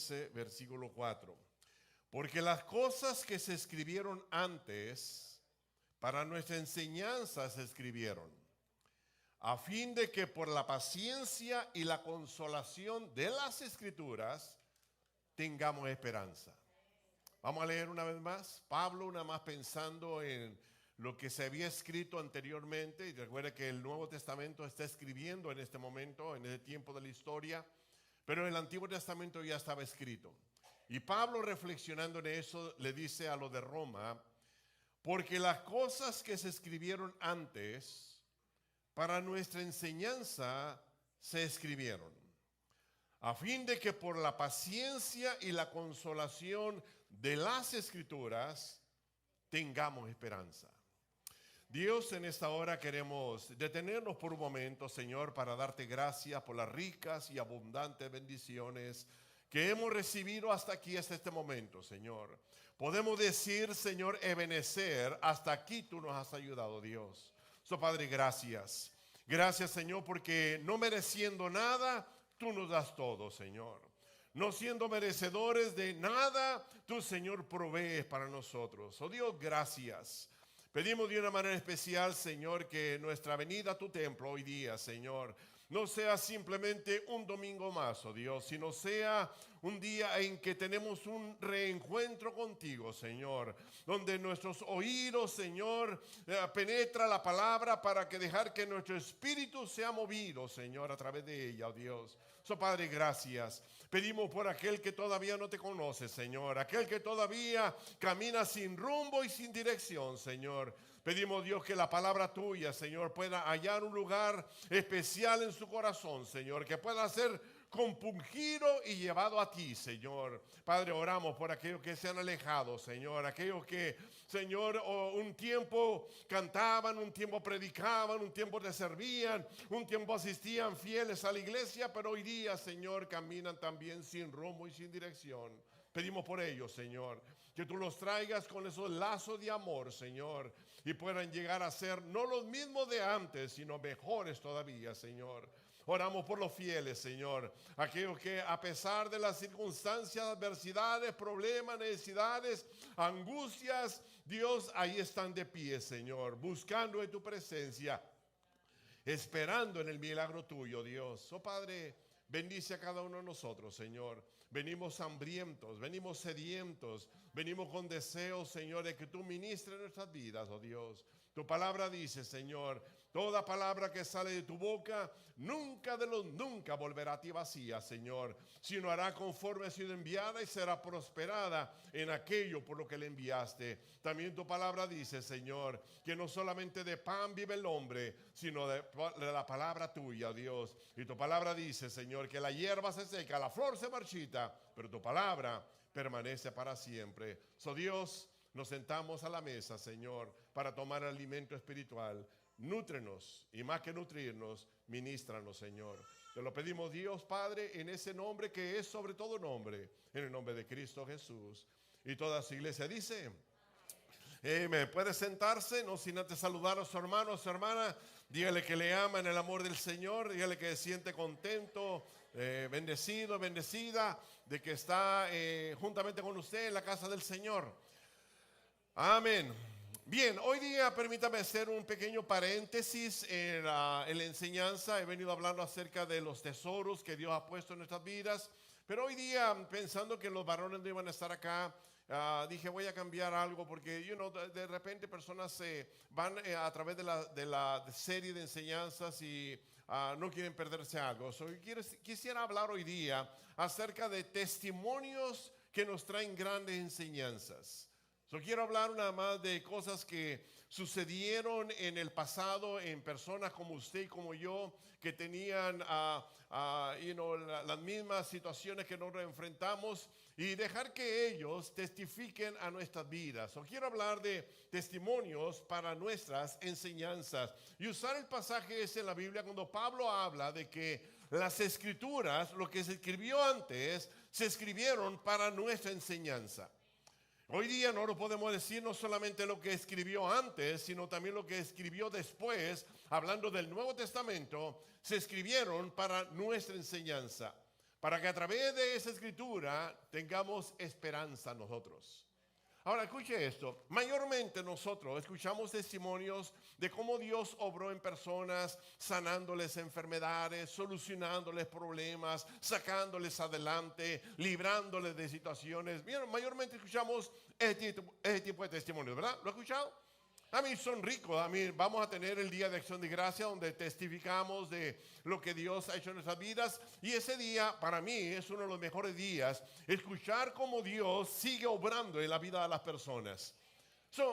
15, versículo 4. Porque las cosas que se escribieron antes, para nuestra enseñanza se escribieron, a fin de que por la paciencia y la consolación de las Escrituras tengamos esperanza. Vamos a leer una vez más. Pablo, una más pensando en lo que se había escrito anteriormente. Y recuerda que el Nuevo Testamento está escribiendo en este momento, en el tiempo de la historia. Pero el Antiguo Testamento ya estaba escrito. Y Pablo, reflexionando en eso, le dice a los de Roma, porque las cosas que se escribieron antes, para nuestra enseñanza se escribieron, a fin de que por la paciencia y la consolación de las Escrituras tengamos esperanza. Dios, en esta hora queremos detenernos por un momento, Señor, para darte gracias por las ricas y abundantes bendiciones que hemos recibido hasta aquí, hasta este momento, Señor. Podemos decir, Señor, Ebenezer, hasta aquí tú nos has ayudado, Dios. Padre, gracias. Gracias, Señor, porque no mereciendo nada, tú nos das todo, Señor. No siendo merecedores de nada, tú, Señor, provees para nosotros. Dios, gracias. Pedimos de una manera especial, Señor, que nuestra venida a tu templo hoy día, Señor, no sea simplemente un domingo más, Dios, sino sea un día en que tenemos un reencuentro contigo, Señor, donde nuestros oídos, Señor, penetra la palabra para que dejar que nuestro espíritu sea movido, Señor, a través de ella, Dios. Padre, gracias. Pedimos por aquel que todavía no te conoce, Señor, aquel que todavía camina sin rumbo y sin dirección, Señor. Pedimos, Dios, que la palabra tuya, Señor, pueda hallar un lugar especial en su corazón, Señor, que pueda ser compungido y llevado a ti, Señor. Padre, oramos por aquellos que se han alejado, Señor, aquellos que, Señor, un tiempo cantaban, un tiempo predicaban, un tiempo te servían, un tiempo asistían fieles a la iglesia, pero hoy día, Señor, caminan también sin rumbo y sin dirección. Pedimos por ellos, Señor, que tú los traigas con esos lazos de amor, Señor, y puedan llegar a ser no los mismos de antes, sino mejores todavía, Señor. Oramos por los fieles, Señor, aquellos que a pesar de las circunstancias, adversidades, problemas, necesidades, angustias, Dios, ahí están de pie, Señor, buscando en tu presencia, esperando en el milagro tuyo, Dios. Padre, bendice a cada uno de nosotros, Señor. Venimos hambrientos, venimos sedientos, venimos con deseos, Señor, de que tú ministres nuestras vidas, Dios. Tu palabra dice, Señor, toda palabra que sale de tu boca, nunca volverá a ti vacía, Señor, sino hará conforme ha sido enviada y será prosperada en aquello por lo que le enviaste. También tu palabra dice, Señor, que no solamente de pan vive el hombre, sino de la palabra tuya, Dios. Y tu palabra dice, Señor, que la hierba se seca, la flor se marchita, pero tu palabra permanece para siempre. Dios, nos sentamos a la mesa, Señor, para tomar alimento espiritual. Nútrenos y más que nutrirnos, ministranos, Señor. Te lo pedimos, Dios Padre, en ese nombre que es sobre todo nombre, en el nombre de Cristo Jesús. Y toda su iglesia dice, amén. Puede sentarse, no sin antes saludar a su hermano, a su hermana. Dígale que le ama en el amor del Señor. Dígale que se siente contento, bendecido, bendecida, de que está juntamente con usted en la casa del Señor. Amén. Bien, hoy día permítame hacer un pequeño paréntesis en la enseñanza. He venido hablando acerca de los tesoros que Dios ha puesto en nuestras vidas. Pero hoy día, pensando que los varones no iban a estar acá, dije voy a cambiar algo porque de repente personas se van a través de la serie de enseñanzas y no quieren perderse algo. Quisiera hablar hoy día acerca de testimonios que nos traen grandes enseñanzas. Quiero hablar nada más de cosas que sucedieron en el pasado en personas como usted y como yo que tenían las mismas situaciones que nos enfrentamos y dejar que ellos testifiquen a nuestras vidas. Quiero hablar de testimonios para nuestras enseñanzas y usar el pasaje ese en la Biblia cuando Pablo habla de que las escrituras, lo que se escribió antes, se escribieron para nuestra enseñanza. Hoy día no lo podemos decir no solamente lo que escribió antes, sino también lo que escribió después, hablando del Nuevo Testamento, se escribieron para nuestra enseñanza. para que a través de esa escritura tengamos esperanza nosotros. Ahora escuche esto, mayormente nosotros escuchamos testimonios de cómo Dios obró en personas, sanándoles enfermedades, solucionándoles problemas, sacándoles adelante, librándoles de situaciones. Bien, mayormente escuchamos este tipo de testimonios, ¿verdad? ¿Lo he escuchado? A mí son ricos, a mí vamos a tener el Día de Acción de Gracia donde testificamos de lo que Dios ha hecho en nuestras vidas y ese día para mí es uno de los mejores días, escuchar cómo Dios sigue obrando en la vida de las personas.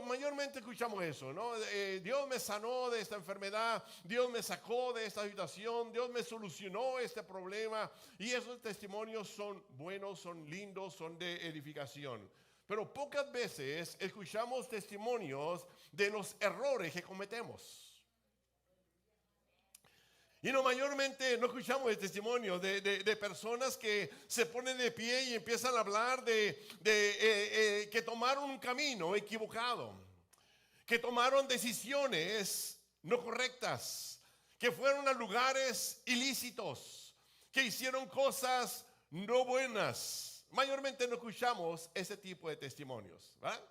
Mayormente escuchamos eso, ¿no? Dios me sanó de esta enfermedad, Dios me sacó de esta situación, Dios me solucionó este problema y esos testimonios son buenos, son lindos, son de edificación. Pero pocas veces escuchamos testimonios de los errores que cometemos. Y no, mayormente no escuchamos el testimonio de personas que se ponen de pie y empiezan a hablar de que tomaron un camino equivocado, que tomaron decisiones no correctas, que fueron a lugares ilícitos, que hicieron cosas no buenas. Mayormente no escuchamos ese tipo de testimonios, ¿verdad?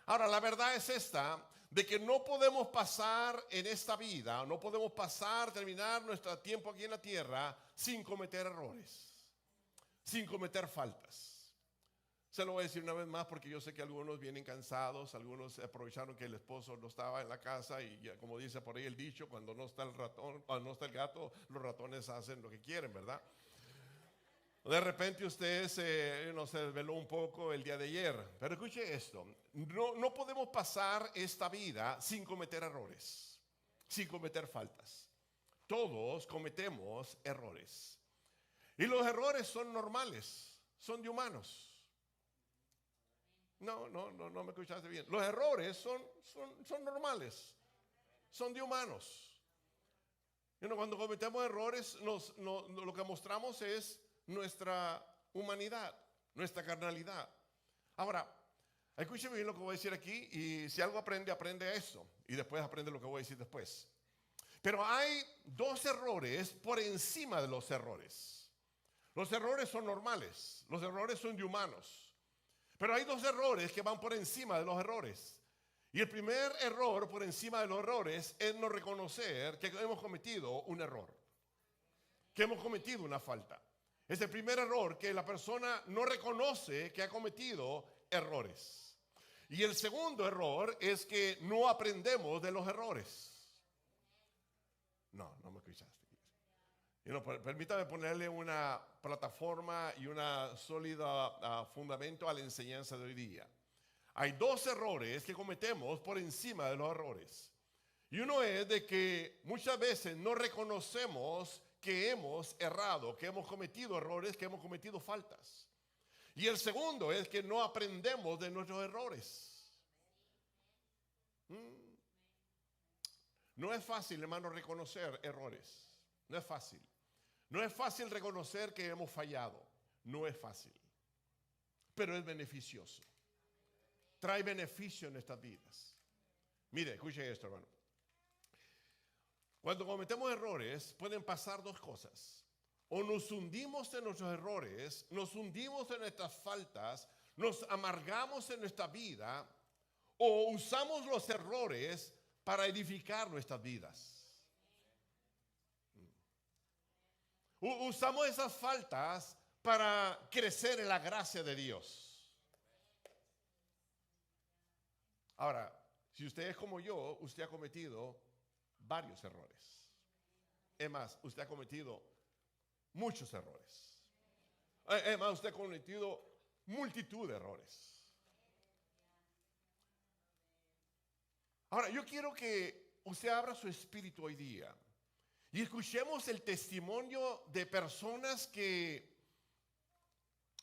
Ahora, la verdad es esta, de que no podemos pasar en esta vida, no podemos terminar nuestro tiempo aquí en la tierra sin cometer errores, sin cometer faltas. Se lo voy a decir una vez más porque yo sé que algunos vienen cansados, algunos aprovecharon que el esposo no estaba en la casa y ya, como dice por ahí el dicho, cuando no está el ratón, cuando no está el gato, los ratones hacen lo que quieren, ¿verdad? De repente usted se desveló un poco el día de ayer. Pero escuche esto, no podemos pasar esta vida sin cometer errores, sin cometer faltas. Todos cometemos errores. Y los errores son normales, son de humanos. No me escuchaste bien. Los errores son normales, son de humanos. Cuando cometemos errores, lo que mostramos es nuestra humanidad, nuestra carnalidad. Ahora, escúcheme bien lo que voy a decir aquí y si algo aprende eso y después aprende lo que voy a decir después. Pero hay dos errores por encima de los errores. Los errores son normales, los errores son de humanos. Pero hay dos errores que van por encima de los errores. Y el primer error por encima de los errores es no reconocer que hemos cometido un error, que hemos cometido una falta. Es el primer error, que la persona no reconoce que ha cometido errores. Y el segundo error es que no aprendemos de los errores. No me escuchaste. Permítame ponerle una plataforma y una sólida fundamento a la enseñanza de hoy día. Hay dos errores que cometemos por encima de los errores. Y uno es de que muchas veces no reconocemos que hemos errado, que hemos cometido errores, que hemos cometido faltas. Y el segundo es que no aprendemos de nuestros errores. No es fácil, hermano, reconocer errores. No es fácil. No es fácil reconocer que hemos fallado. No es fácil. Pero es beneficioso. Trae beneficio en nuestras vidas. Mire, escuche esto, hermano. Cuando cometemos errores pueden pasar dos cosas. O nos hundimos en nuestros errores, nos hundimos en nuestras faltas, nos amargamos en nuestra vida, o usamos los errores para edificar nuestras vidas. Usamos esas faltas para crecer en la gracia de Dios. Ahora, si usted es como yo, usted ha cometido varios errores. Es más, usted ha cometido muchos errores. Es más, usted ha cometido multitud de errores. Ahora, yo quiero que usted abra su espíritu hoy día y escuchemos el testimonio de personas que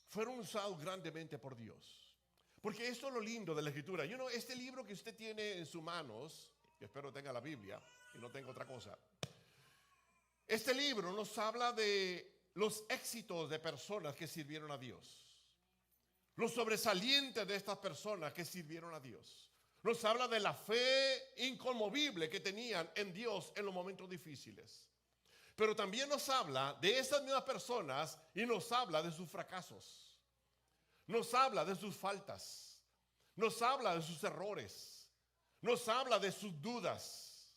fueron usados grandemente por Dios. Porque esto es lo lindo de la Escritura. Este libro que usted tiene en sus manos, que espero tenga la Biblia y no tenga otra cosa. Este libro nos habla de los éxitos de personas que sirvieron a Dios. Los sobresalientes de estas personas que sirvieron a Dios. Nos habla de la fe inconmovible que tenían en Dios en los momentos difíciles. Pero también nos habla de esas mismas personas y nos habla de sus fracasos. Nos habla de sus faltas. Nos habla de sus errores. Nos habla de sus dudas.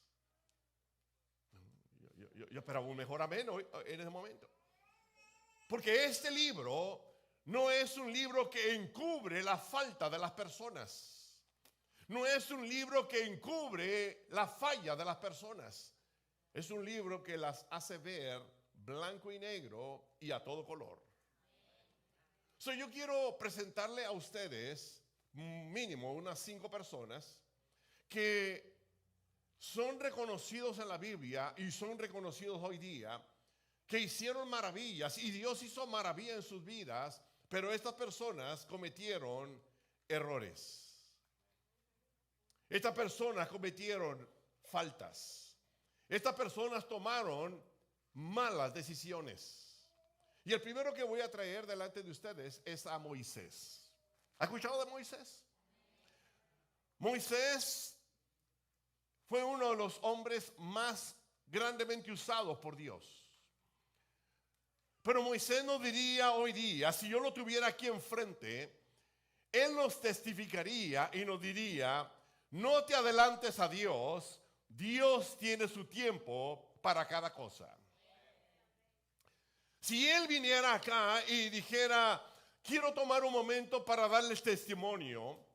Yo esperaba un mejor amén hoy, en ese momento. Porque este libro no es un libro que encubre la falta de las personas. No es un libro que encubre la falla de las personas. Es un libro que las hace ver blanco y negro y a todo color. Yo quiero presentarle a ustedes mínimo unas 5 personas que son reconocidos en la Biblia y son reconocidos hoy día, que hicieron maravillas y Dios hizo maravillas en sus vidas, pero estas personas cometieron errores. Estas personas cometieron faltas. Estas personas tomaron malas decisiones. Y el primero que voy a traer delante de ustedes es a Moisés. ¿Ha escuchado de Moisés? Moisés fue uno de los hombres más grandemente usados por Dios. Pero Moisés nos diría hoy día, si yo lo tuviera aquí enfrente, él nos testificaría y nos diría: no te adelantes a Dios, Dios tiene su tiempo para cada cosa. Si él viniera acá y dijera: quiero tomar un momento para darles testimonio,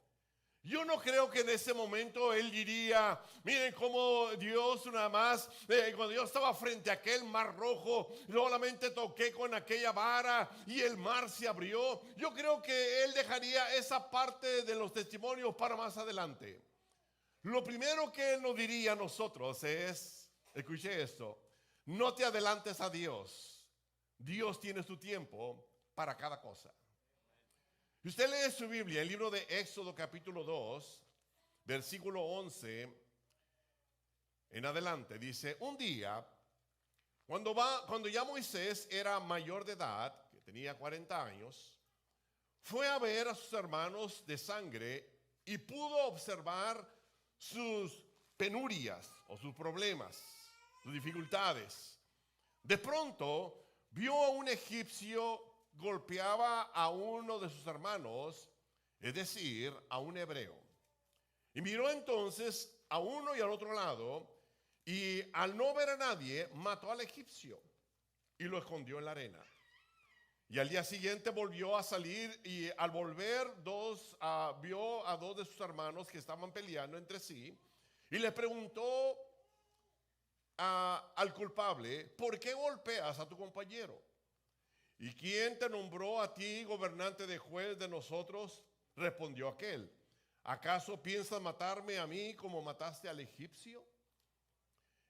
yo no creo que en ese momento él diría: miren cómo Dios nada más, cuando yo estaba frente a aquel mar rojo, solamente toqué con aquella vara y el mar se abrió. Yo creo que él dejaría esa parte de los testimonios para más adelante. Lo primero que él nos diría a nosotros es, escuche esto: no te adelantes a Dios. Dios tiene su tiempo para cada cosa. Si usted lee su Biblia, el libro de Éxodo capítulo 2, versículo 11 en adelante, dice: un día, cuando ya Moisés era mayor de edad, que tenía 40 años, fue a ver a sus hermanos de sangre y pudo observar sus penurias o sus problemas, sus dificultades. De pronto vio a un egipcio golpeaba a uno de sus hermanos, es decir, a un hebreo. Y miró entonces a uno y al otro lado, y al no ver a nadie, mató al egipcio y lo escondió en la arena. Y al día siguiente volvió a salir, y al volver vio a 2 de sus hermanos que estaban peleando entre sí, y le preguntó al culpable: ¿por qué golpeas a tu compañero? ¿Y quién te nombró a ti gobernante de juez de nosotros? Respondió aquel: ¿acaso piensas matarme a mí como mataste al egipcio?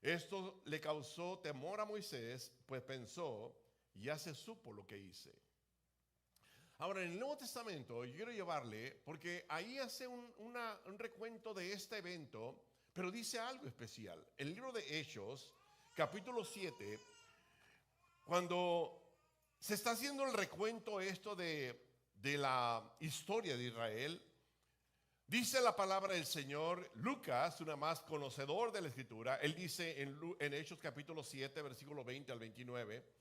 Esto le causó temor a Moisés, pues pensó: ya se supo lo que hice. Ahora, en el Nuevo Testamento yo quiero llevarle, porque ahí hace un recuento de este evento, pero dice algo especial. El libro de Hechos, capítulo 7, cuando se está haciendo el recuento esto de la historia de Israel, dice la palabra del Señor. Lucas, una más conocedor de la Escritura, él dice en Hechos capítulo 7, versículo 20 al 29: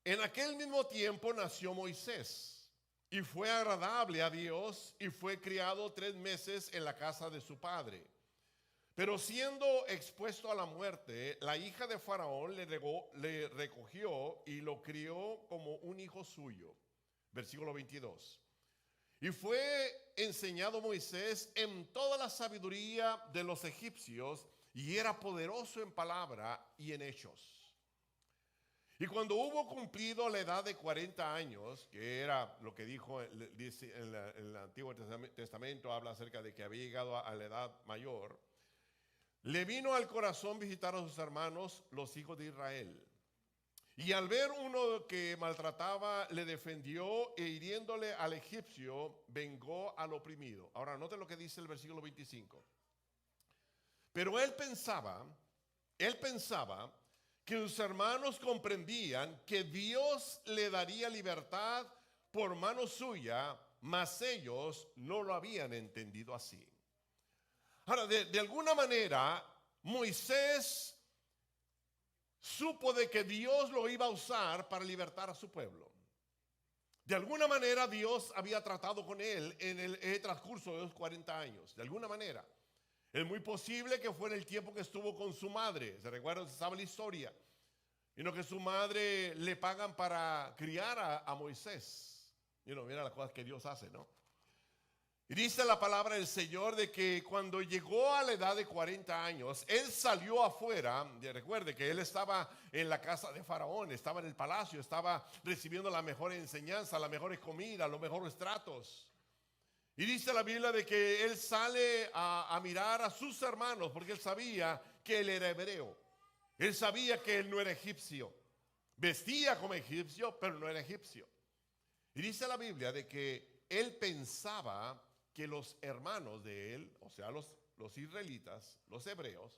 en aquel mismo tiempo nació Moisés, y fue agradable a Dios, y fue criado 3 meses en la casa de su padre. Pero siendo expuesto a la muerte, la hija de Faraón le recogió y lo crió como un hijo suyo. Versículo 22. Y fue enseñado Moisés en toda la sabiduría de los egipcios, y era poderoso en palabra y en hechos. Y cuando hubo cumplido la edad de 40 años, que era lo que dice en el Antiguo Testamento, habla acerca de que había llegado a la edad mayor, le vino al corazón visitar a sus hermanos, los hijos de Israel. Y al ver uno que maltrataba, le defendió, e hiriéndole al egipcio, vengó al oprimido. Ahora, noten lo que dice el versículo 25. Pero él pensaba que sus hermanos comprendían que Dios le daría libertad por mano suya, mas ellos no lo habían entendido así. Ahora, de alguna manera, Moisés supo de que Dios lo iba a usar para libertar a su pueblo. De alguna manera Dios había tratado con él en el transcurso de los 40 años. De alguna manera. Es muy posible que fue en el tiempo que estuvo con su madre. ¿Se recuerda? Se sabe la historia. Y no que su madre le pagan para criar a Moisés. Mira las cosas que Dios hace, ¿no? Y dice la palabra del Señor de que cuando llegó a la edad de 40 años, él salió afuera. Recuerde que él estaba en la casa de Faraón, estaba en el palacio, estaba recibiendo la mejor enseñanza, las mejores comidas, los mejores tratos. Y dice la Biblia de que él sale a mirar a sus hermanos porque él sabía que él era hebreo. Él sabía que él no era egipcio. Vestía como egipcio, pero no era egipcio. Y dice la Biblia de que él pensaba que los hermanos de él, o sea, los israelitas, los hebreos,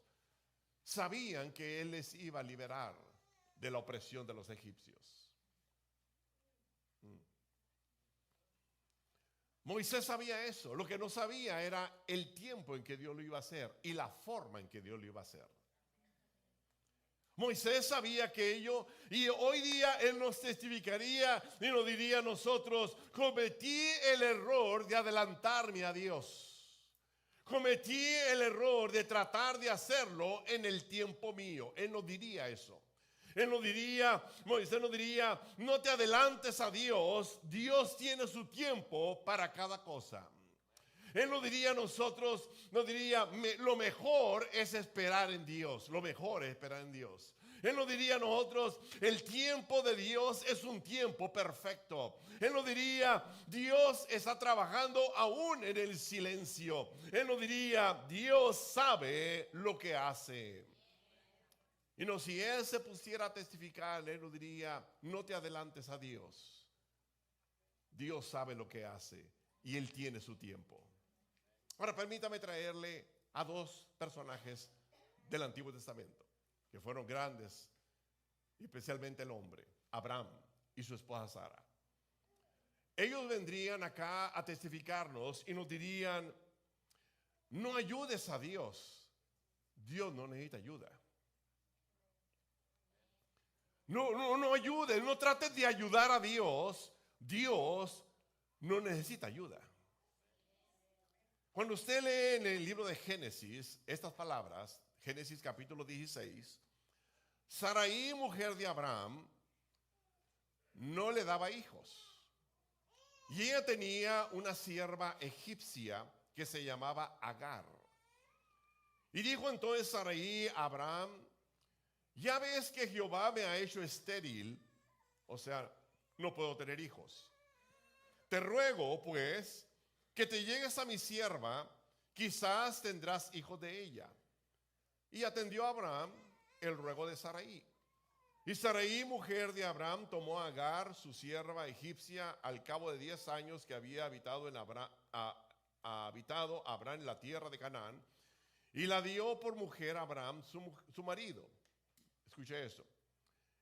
sabían que él les iba a liberar de la opresión de los egipcios. Moisés sabía eso. Lo que no sabía era el tiempo en que Dios lo iba a hacer y la forma en que Dios lo iba a hacer. Moisés sabía que ello, y hoy día él nos testificaría y nos diría a nosotros: cometí el error de adelantarme a Dios. Cometí el error de tratar de hacerlo en el tiempo mío. Él nos diría eso. Él nos diría, Moisés nos diría: no te adelantes a Dios. Dios tiene su tiempo para cada cosa. Él nos diría a nosotros, nos diría: lo mejor es esperar en Dios. Lo mejor es esperar en Dios. Él nos diría a nosotros: el tiempo de Dios es un tiempo perfecto. Él nos diría: Dios está trabajando aún en el silencio. Él nos diría: Dios sabe lo que hace. Y no, si él se pusiera a testificar, él nos diría: no te adelantes a Dios. Dios sabe lo que hace y él tiene su tiempo. Ahora permítame traerle a dos personajes del Antiguo Testamento que fueron grandes, especialmente el hombre, Abraham y su esposa Sara. Ellos vendrían acá a testificarnos y nos dirían: no ayudes a Dios. Dios no necesita ayuda. No ayudes, no trates de ayudar a Dios. Dios no necesita ayuda. Cuando usted lee en el libro de Génesis estas palabras, Génesis capítulo 16, Sarai, mujer de Abraham, no le daba hijos. Y ella tenía una sierva egipcia que se llamaba Agar. Y dijo entonces Sarai a Abraham: ya ves que Jehová me ha hecho estéril, o sea, no puedo tener hijos. Te ruego, pues, que te llegues a mi sierva, quizás tendrás hijos de ella. Y atendió a Abraham el ruego de Sarai. Y Sarai, mujer de Abraham, tomó a Agar, su sierva egipcia, al cabo de 10 años que había habitado Abraham en la tierra de Canaán, y la dio por mujer a Abraham, su marido. Escuche eso.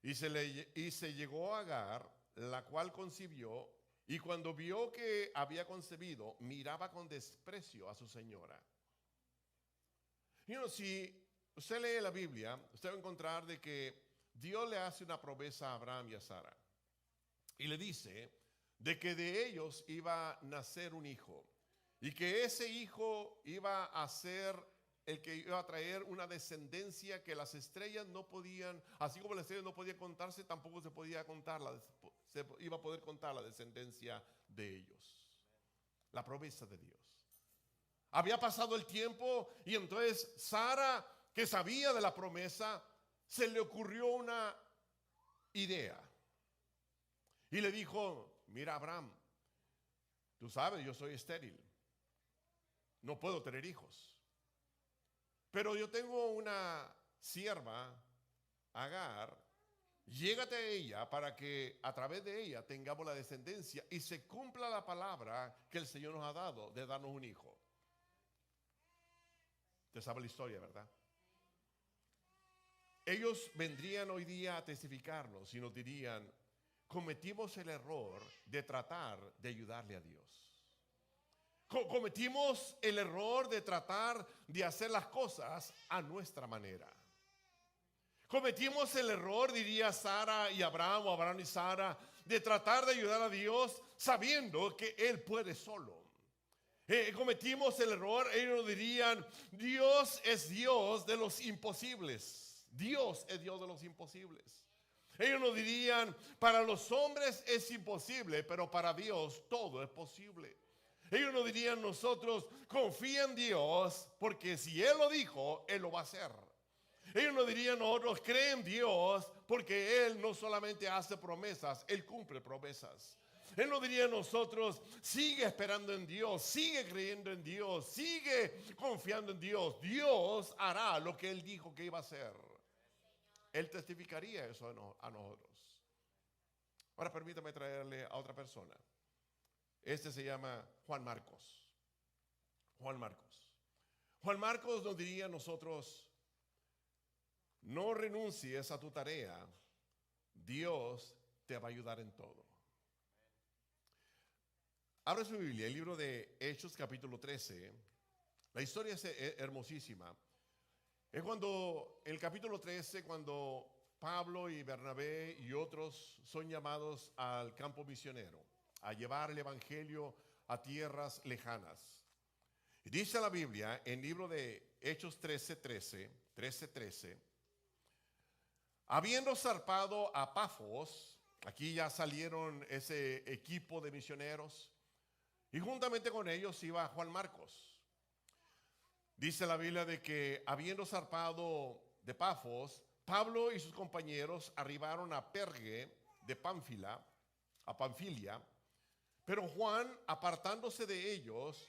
Y se llegó a Agar, la cual concibió, y cuando vio que había concebido, miraba con desprecio a su señora. Si usted lee la Biblia, usted va a encontrar de que Dios le hace una promesa a Abraham y a Sara. Y le dice de que de ellos iba a nacer un hijo. Y que ese hijo iba a ser el que iba a traer una descendencia que las estrellas no podían, así como las estrellas no podían contarse, tampoco se podía contar, se iba a poder contar la descendencia de ellos. La promesa de Dios. Había pasado el tiempo y entonces Sara, que sabía de la promesa, se le ocurrió una idea. Y le dijo: mira, Abraham, tú sabes, yo soy estéril. No puedo tener hijos. Pero yo tengo una sierva, Agar. Llégate a ella para que a través de ella tengamos la descendencia y se cumpla la palabra que el Señor nos ha dado de darnos un hijo. Usted sabe la historia, ¿verdad? Ellos vendrían hoy día a testificarnos y nos dirían: cometimos el error de tratar de ayudarle a Dios. Cometimos el error de tratar de hacer las cosas a nuestra manera. Cometimos el error, diría Sara y Abraham, o Abraham y Sara, de tratar de ayudar a Dios sabiendo que Él puede solo. Cometimos el error, ellos dirían, Dios es Dios de los imposibles. Dios es Dios de los imposibles. Ellos nos dirían, para los hombres es imposible, pero para Dios todo es posible. Ellos nos dirían, nosotros confía en Dios, porque si Él lo dijo, Él lo va a hacer. Ellos nos dirían, nosotros creen en Dios, porque Él no solamente hace promesas, Él cumple promesas. Él nos diría a nosotros, sigue esperando en Dios, sigue creyendo en Dios, sigue confiando en Dios. Dios hará lo que Él dijo que iba a hacer. Él testificaría eso a nosotros. Ahora permítame traerle a otra persona. Este se llama Juan Marcos. Juan Marcos. Juan Marcos nos diría a nosotros, no renuncies a tu tarea, Dios te va a ayudar en todo. Abre su Biblia, el libro de Hechos capítulo 13. La historia es hermosísima. Es cuando, en el capítulo 13, cuando Pablo y Bernabé y otros son llamados al campo misionero, a llevar el evangelio a tierras lejanas. Y dice la Biblia, en el libro de Hechos 13:13, habiendo zarpado a Pafos, aquí ya salieron ese equipo de misioneros, y juntamente con ellos iba Juan Marcos. Dice la Biblia de que habiendo zarpado de Pafos, Pablo y sus compañeros arribaron a Perge de Pánfila, a Panfilia, pero Juan, apartándose de ellos,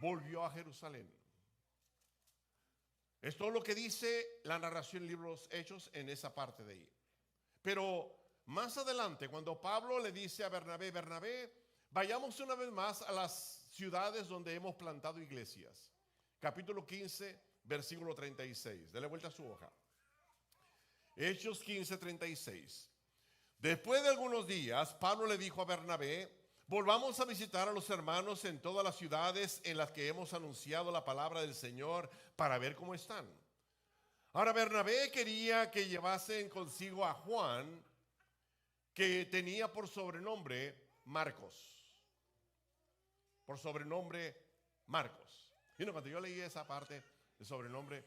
volvió a Jerusalén. Es todo lo que dice la narración del libro de los Hechos en esa parte de ahí. Pero más adelante, cuando Pablo le dice a Bernabé, Bernabé, vayamos una vez más a las ciudades donde hemos plantado iglesias. Capítulo 15, versículo 36. Dele vuelta a su hoja. Hechos 15:36. Después de algunos días, Pablo le dijo a Bernabé, volvamos a visitar a los hermanos en todas las ciudades en las que hemos anunciado la palabra del Señor para ver cómo están. Ahora Bernabé quería que llevasen consigo a Juan, que tenía por sobrenombre Marcos. Por sobrenombre Marcos. Y cuando yo leí esa parte de sobrenombre,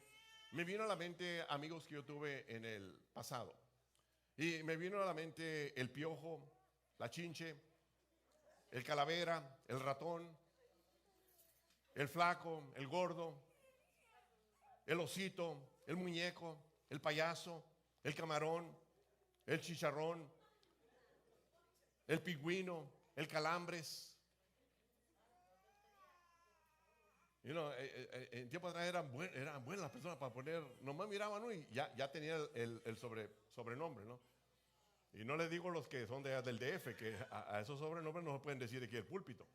me vino a la mente amigos que yo tuve en el pasado. Y me vino a la mente el piojo, la chinche, el calavera, el ratón, el flaco, el gordo, el osito, el muñeco, el payaso, el camarón, el chicharrón, el pingüino, el calambres. En tiempo atrás eran buenas las personas para poner, nomás miraban uno y ya tenía el sobrenombre, ¿no? Y no les digo los que son del DF, que a esos sobrenombres no se pueden decir aquí el púlpito.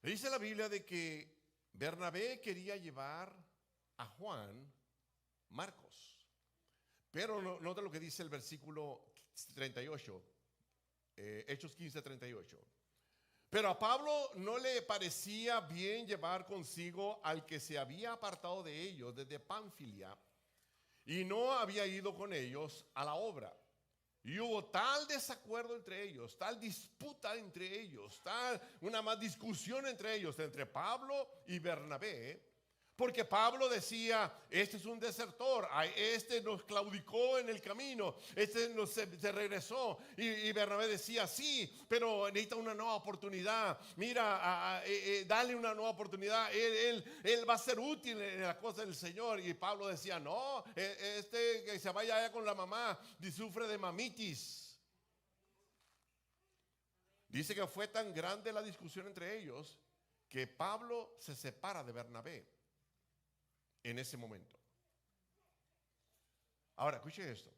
Dice la Biblia de que Bernabé quería llevar a Juan Marcos. Pero nota lo que dice el versículo 38, Hechos 15:38. Pero a Pablo no le parecía bien llevar consigo al que se había apartado de ellos desde Panfilia y no había ido con ellos a la obra. Y hubo tal desacuerdo entre ellos, tal disputa entre ellos, tal una más discusión entre ellos, entre Pablo y Bernabé, porque Pablo decía, este es un desertor, este nos claudicó en el camino, este se regresó. Y Bernabé decía, sí, pero necesita una nueva oportunidad. Mira, dale una nueva oportunidad. Él va a ser útil en la cosa del Señor. Y Pablo decía, no, que se vaya allá con la mamá, y sufre de mamitis. Dice que fue tan grande la discusión entre ellos que Pablo se separa de Bernabé en ese momento. Ahora, escuche esto.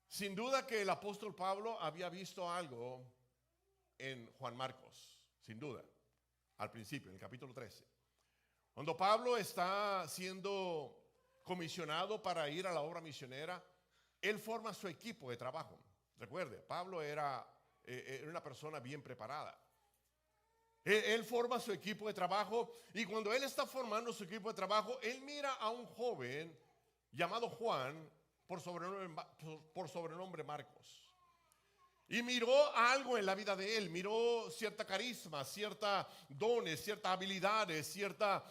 Sin duda que el apóstol Pablo había visto algo en Juan Marcos, sin duda, al principio, en el capítulo 13. Cuando Pablo está siendo comisionado para ir a la obra misionera, él forma su equipo de trabajo. Recuerde, Pablo era una persona bien preparada. Él forma su equipo de trabajo y cuando él está formando su equipo de trabajo, él mira a un joven llamado Juan por sobrenombre Marcos. Y miró algo en la vida de él, miró cierta carisma, ciertas dones, ciertas habilidades, ciertas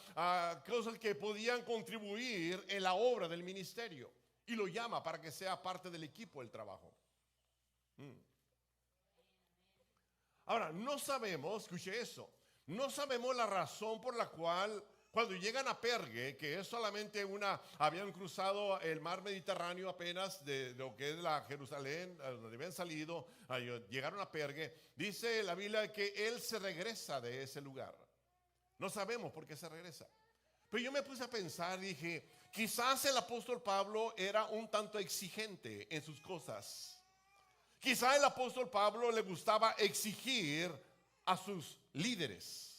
cosas que podían contribuir en la obra del ministerio. Y lo llama para que sea parte del equipo del trabajo. Ahora, no sabemos, escuche eso, no sabemos la razón por la cual cuando llegan a Pergue, que es solamente habían cruzado el mar Mediterráneo apenas de lo que es la Jerusalén, donde habían salido, llegaron a Pergue, dice la Biblia que él se regresa de ese lugar. No sabemos por qué se regresa. Pero yo me puse a pensar, dije, quizás el apóstol Pablo era un tanto exigente en sus cosas. Quizás el apóstol Pablo le gustaba exigir a sus líderes.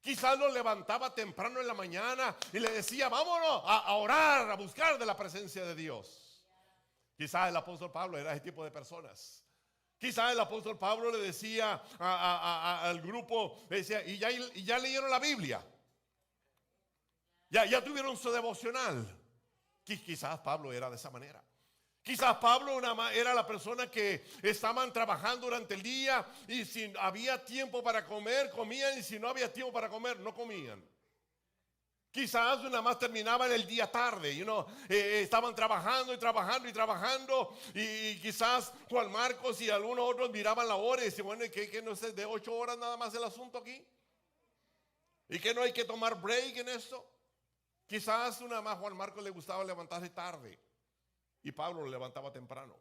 Quizás lo levantaba temprano en la mañana y le decía, vámonos a orar, a buscar de la presencia de Dios. Quizás el apóstol Pablo era ese tipo de personas. Quizás el apóstol Pablo le decía al grupo, le decía, ¿y ya leyeron la Biblia? Ya tuvieron su devocional. Quizás Pablo era de esa manera. Quizás Pablo era la persona que estaban trabajando durante el día y si había tiempo para comer, comían, y si no había tiempo para comer, no comían. Quizás nada más terminaban el día tarde, estaban trabajando y quizás Juan Marcos y algunos otros miraban la hora y decían, bueno, ¿qué no es de 8 horas nada más el asunto aquí? ¿Y que no hay que tomar break en esto? Quizás nada más Juan Marcos le gustaba levantarse tarde. Y Pablo lo levantaba temprano.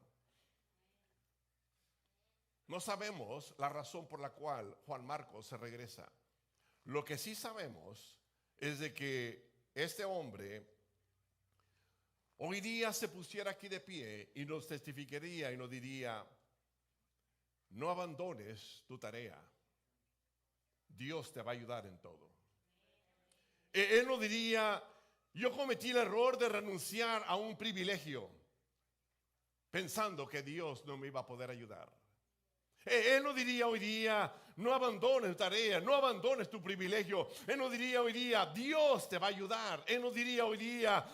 No sabemos la razón por la cual Juan Marcos se regresa. Lo que sí sabemos es de que este hombre hoy día se pusiera aquí de pie y nos testificaría y nos diría, no abandones tu tarea. Dios te va a ayudar en todo. Él nos diría, yo cometí el error de renunciar a un privilegio pensando que Dios no me iba a poder ayudar. Él no diría hoy día, no abandones tu tarea, no abandones tu privilegio. Él no diría hoy día, Dios te va a ayudar. Él no diría hoy día,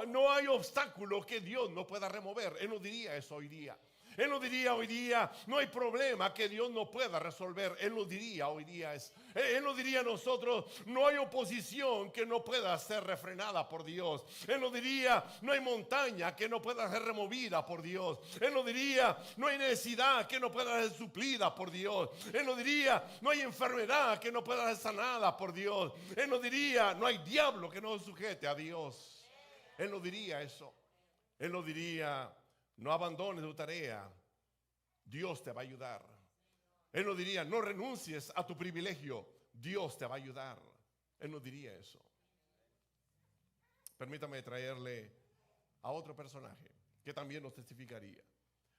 no hay obstáculo que Dios no pueda remover. Él no diría eso hoy día. Él no diría hoy día, no hay problema que Dios no pueda resolver. Él no diría hoy día eso. Él no diría a nosotros, no hay oposición que no pueda ser refrenada por Dios. Él no diría, no hay montaña que no pueda ser removida por Dios. Él no diría, no hay necesidad que no pueda ser suplida por Dios. Él no diría, no hay enfermedad que no pueda ser sanada por Dios. Él no diría, no hay diablo que no se sujete a Dios. Él no diría eso. Él no diría, no abandones tu tarea, Dios te va a ayudar. Él no diría, no renuncies a tu privilegio, Dios te va a ayudar. Él no diría eso. Permítame traerle a otro personaje que también nos testificaría.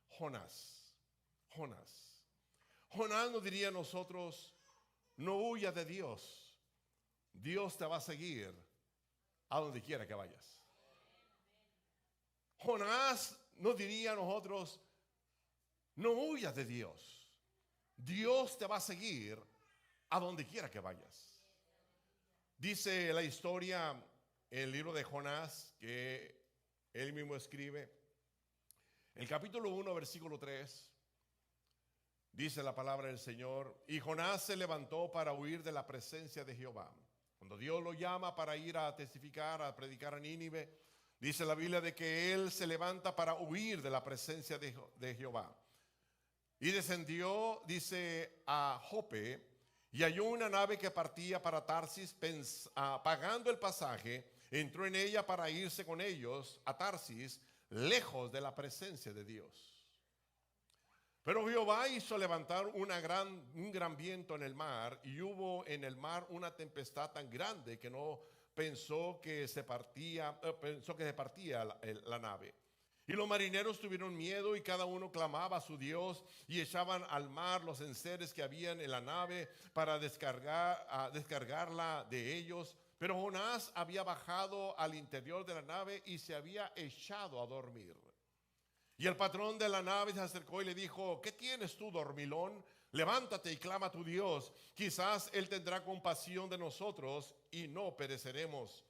Jonás. Jonás nos diría a nosotros, no huyas de Dios. Dios te va a seguir a donde quiera que vayas. Jonás nos diría a nosotros, no huyas de Dios. Dios te va a seguir a donde quiera que vayas. Dice la historia en el libro de Jonás que él mismo escribe. El capítulo 1, versículo 3, dice la palabra del Señor, y Jonás se levantó para huir de la presencia de Jehová. Cuando Dios lo llama para ir a testificar, a predicar a Nínive, dice la Biblia de que él se levanta para huir de la presencia de Jehová. Y descendió, dice, a Jope y halló una nave que partía para Tarsis, pagando el pasaje, entró en ella para irse con ellos a Tarsis, lejos de la presencia de Dios. Pero Jehová hizo levantar un gran viento en el mar, y hubo en el mar una tempestad tan grande que no pensó que se partía la nave. Y los marineros tuvieron miedo y cada uno clamaba a su Dios y echaban al mar los enseres que habían en la nave para descargarla de ellos. Pero Jonás había bajado al interior de la nave y se había echado a dormir. Y el patrón de la nave se acercó y le dijo, ¿qué tienes tú, dormilón? Levántate y clama a tu Dios. Quizás Él tendrá compasión de nosotros y no pereceremos.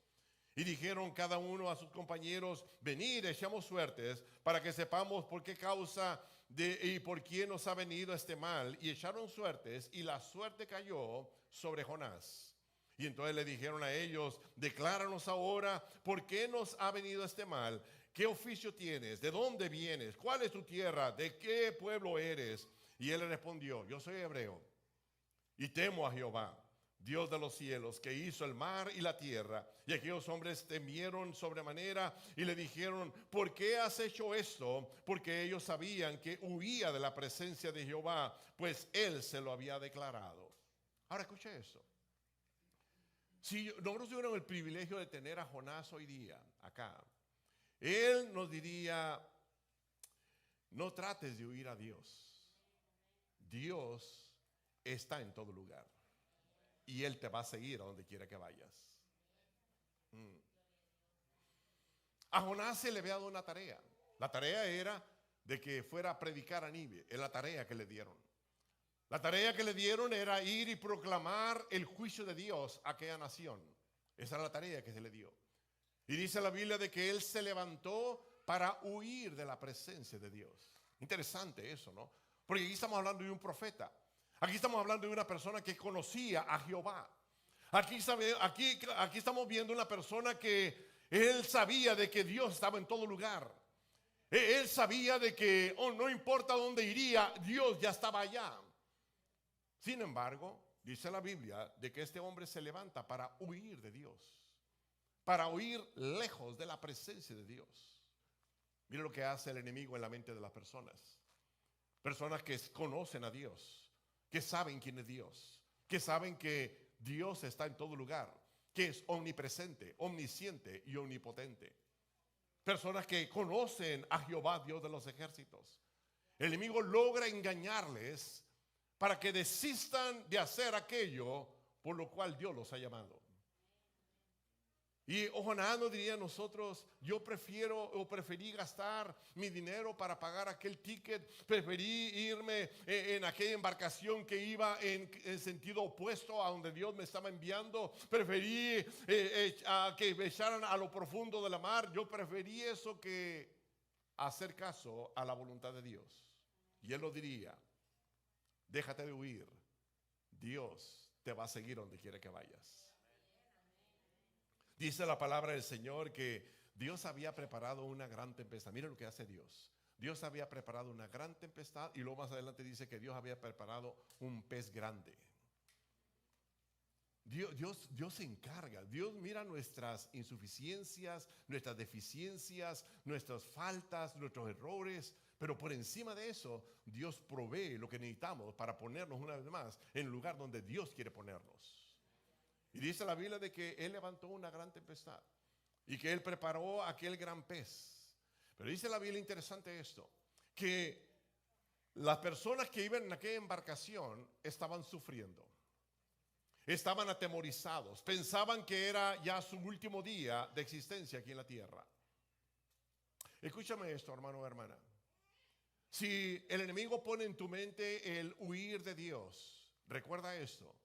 Y dijeron cada uno a sus compañeros: venid, echamos suertes para que sepamos por qué causa y por quién nos ha venido este mal. Y echaron suertes, y la suerte cayó sobre Jonás. Y entonces le dijeron a ellos: decláranos ahora por qué nos ha venido este mal. ¿Qué oficio tienes? ¿De dónde vienes? ¿Cuál es tu tierra? ¿De qué pueblo eres? Y él le respondió: yo soy hebreo y temo a Jehová, Dios de los cielos, que hizo el mar y la tierra. Y aquellos hombres temieron sobremanera y le dijeron: ¿por qué has hecho esto? Porque ellos sabían que huía de la presencia de Jehová, pues él se lo había declarado. Ahora escuche esto. Si nosotros tuviéramos el privilegio de tener a Jonás hoy día acá, él nos diría: no trates de huir a Dios. Dios está en todo lugar y Él te va a seguir a donde quiera que vayas. A Jonás se le había dado una tarea. La tarea era de que fuera a predicar a Nínive. Es la tarea que le dieron. La tarea que le dieron era ir y proclamar el juicio de Dios a aquella nación. Esa era la tarea que se le dio. Y dice la Biblia de que él se levantó para huir de la presencia de Dios. Interesante eso, ¿no? Porque aquí estamos hablando de un profeta. Aquí estamos hablando de una persona que conocía a Jehová. Aquí estamos viendo una persona que él sabía de que Dios estaba en todo lugar. Él sabía de que no importa dónde iría, Dios ya estaba allá. Sin embargo, dice la Biblia de que este hombre se levanta para huir de Dios, para huir lejos de la presencia de Dios. Mire lo que hace el enemigo en la mente de las personas. Personas que conocen a Dios, que saben quién es Dios, que saben que Dios está en todo lugar, que es omnipresente, omnisciente y omnipotente. Personas que conocen a Jehová, Dios de los ejércitos. El enemigo logra engañarles para que desistan de hacer aquello por lo cual Dios los ha llamado. Y Jonás nos diría a nosotros: yo preferí gastar mi dinero para pagar aquel ticket, preferí irme en aquella embarcación que iba en sentido opuesto a donde Dios me estaba enviando, preferí que me echaran a lo profundo de la mar. Yo preferí eso que hacer caso a la voluntad de Dios. Y él lo diría: déjate de huir, Dios te va a seguir donde quiera que vayas. Dice la palabra del Señor que Dios había preparado una gran tempestad. Mira lo que hace Dios. Dios había preparado una gran tempestad y luego más adelante dice que Dios había preparado un pez grande. Dios se encarga. Dios mira nuestras insuficiencias, nuestras deficiencias, nuestras faltas, nuestros errores. Pero por encima de eso, Dios provee lo que necesitamos para ponernos una vez más en el lugar donde Dios quiere ponernos. Y dice la Biblia de que Él levantó una gran tempestad y que Él preparó aquel gran pez. Pero dice la Biblia, interesante esto, que las personas que iban en aquella embarcación estaban sufriendo, estaban atemorizados, pensaban que era ya su último día de existencia aquí en la tierra. Escúchame esto, hermano o hermana. Si el enemigo pone en tu mente el huir de Dios, recuerda esto: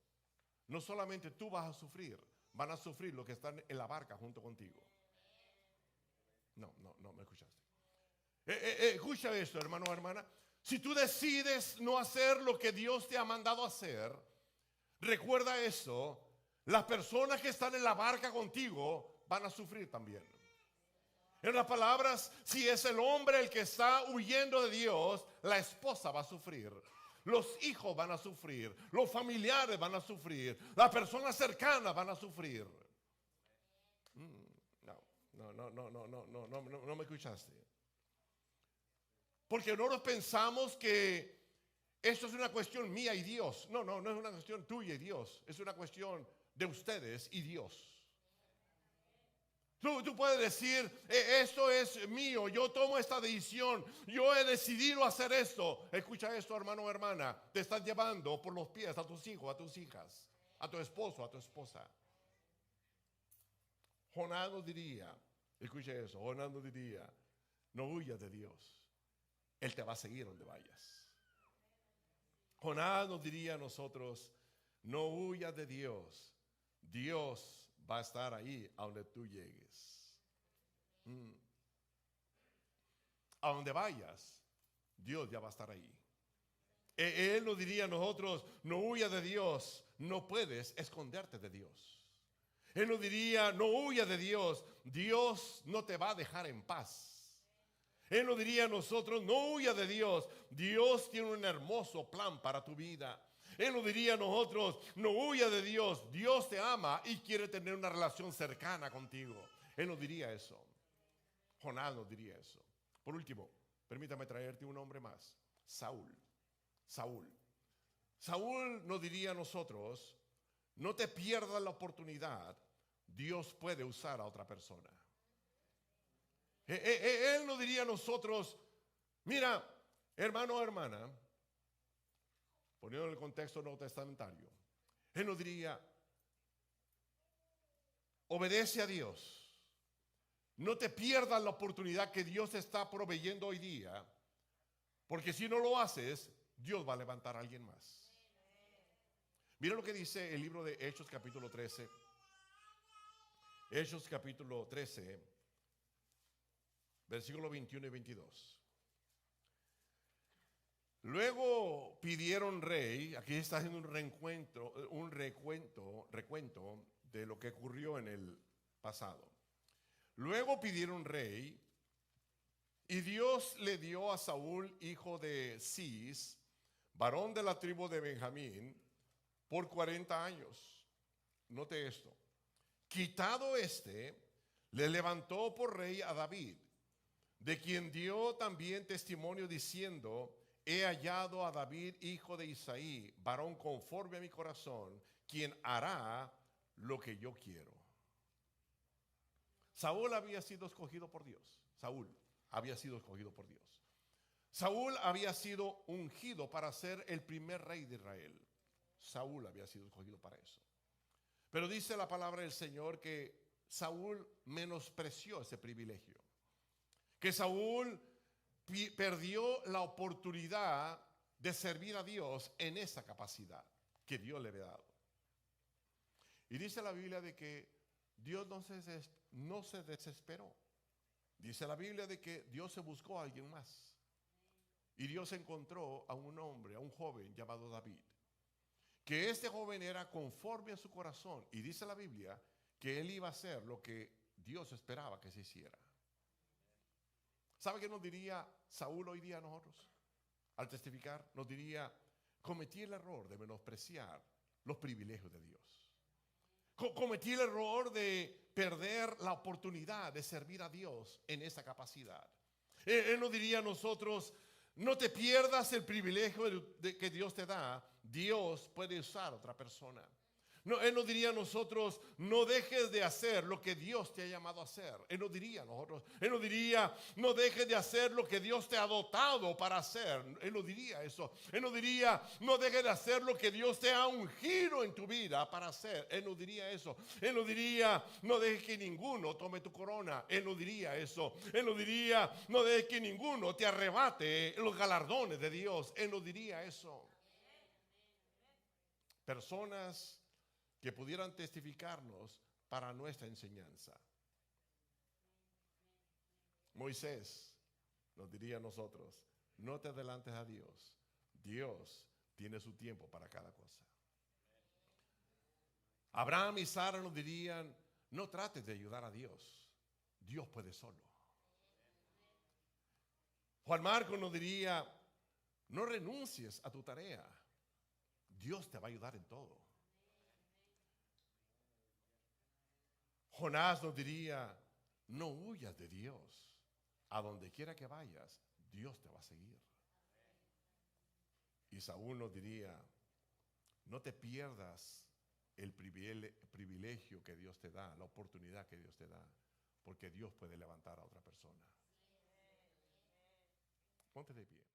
no solamente tú vas a sufrir, van a sufrir los que están en la barca junto contigo. No me escuchaste. Escucha esto, hermano o hermana. Si tú decides no hacer lo que Dios te ha mandado hacer, recuerda eso: las personas que están en la barca contigo van a sufrir también. En otras palabras, si es el hombre el que está huyendo de Dios, la esposa va a sufrir. Los hijos van a sufrir, los familiares van a sufrir, las personas cercanas van a sufrir. No me escuchaste. Porque nosotros pensamos que esto es una cuestión mía y Dios. No es una cuestión tuya y Dios. Es una cuestión de ustedes y Dios. Tú puedes decir: esto es mío, yo tomo esta decisión, yo he decidido hacer esto. Escucha esto, hermano o hermana: te estás llevando por los pies a tus hijos, a tus hijas, a tu esposo, a tu esposa. Jonás nos diría, escucha eso, Jonás nos diría: no huyas de Dios, Él te va a seguir donde vayas. Jonás nos diría a nosotros, no huyas de Dios. Dios va a estar ahí a donde tú llegues. A donde vayas, Dios ya va a estar ahí. Él nos diría a nosotros, no huyas de Dios. No puedes esconderte de Dios. Él nos diría, no huyas de Dios. Dios no te va a dejar en paz. Él nos diría a nosotros, no huyas de Dios. Dios tiene un hermoso plan para tu vida. Él nos diría a nosotros, no huyas de Dios. Dios te ama y quiere tener una relación cercana contigo. Él nos diría eso. Jonás nos diría eso. Por último, permítame traerte un hombre más. Saúl. Saúl nos diría a nosotros, no te pierdas la oportunidad. Dios puede usar a otra persona. Él nos diría a nosotros, mira, hermano o hermana, poniendo en el contexto nuevo testamentario, él nos diría, obedece a Dios. No te pierdas la oportunidad que Dios está proveyendo hoy día, porque si no lo haces, Dios va a levantar a alguien más. Mira lo que dice el libro de Hechos capítulo 13. Hechos capítulo 13, versículos 21 y 22. Luego pidieron rey, aquí está haciendo un recuento de lo que ocurrió en el pasado. Luego pidieron rey y Dios le dio a Saúl, hijo de Cis, varón de la tribu de Benjamín, por 40 años. Note esto. Quitado le levantó por rey a David, de quien dio también testimonio diciendo, he hallado a David, hijo de Isaí, varón conforme a mi corazón, quien hará lo que yo quiero. Saúl había sido escogido por Dios. Saúl había sido escogido por Dios. Saúl había sido ungido para ser el primer rey de Israel. Saúl había sido escogido para eso. Pero dice la palabra del Señor que Saúl menospreció ese privilegio. Que Saúl perdió la oportunidad de servir a Dios en esa capacidad que Dios le había dado. Y dice la Biblia de que Dios no se desesperó. Dice la Biblia de que Dios se buscó a alguien más. Y Dios encontró a un hombre, a un joven llamado David. Que este joven era conforme a su corazón. Y dice la Biblia que él iba a hacer lo que Dios esperaba que se hiciera. ¿Sabe qué nos diría Saúl hoy día a nosotros? Al testificar, nos diría, cometí el error de menospreciar los privilegios de Dios. Cometí el error de perder la oportunidad de servir a Dios en esa capacidad. Él nos diría a nosotros, no te pierdas el privilegio que Dios te da. Dios puede usar a otra persona. No, Él nos diría a nosotros, no dejes de hacer lo que Dios te ha llamado a hacer. Él nos diría a nosotros, Él nos diría, no dejes de hacer lo que Dios te ha dotado para hacer. Él nos diría eso. Él nos diría, no dejes de hacer lo que Dios te ha ungido en tu vida para hacer. Él nos diría eso. Él nos diría, no dejes que ninguno tome tu corona. Él nos diría eso. Él nos diría, no dejes que ninguno te arrebate los galardones de Dios. Él nos diría eso. Personas que pudieran testificarnos para nuestra enseñanza. Moisés nos diría a nosotros, no te adelantes a Dios. Dios tiene su tiempo para cada cosa. Abraham y Sara nos dirían, no trates de ayudar a Dios. Dios puede solo. Juan Marcos nos diría, no renuncies a tu tarea. Dios te va a ayudar en todo. Jonás nos diría, no huyas de Dios. A donde quiera que vayas, Dios te va a seguir. Y Saúl nos diría, no te pierdas el privilegio que Dios te da, la oportunidad que Dios te da, porque Dios puede levantar a otra persona. Ponte de pie.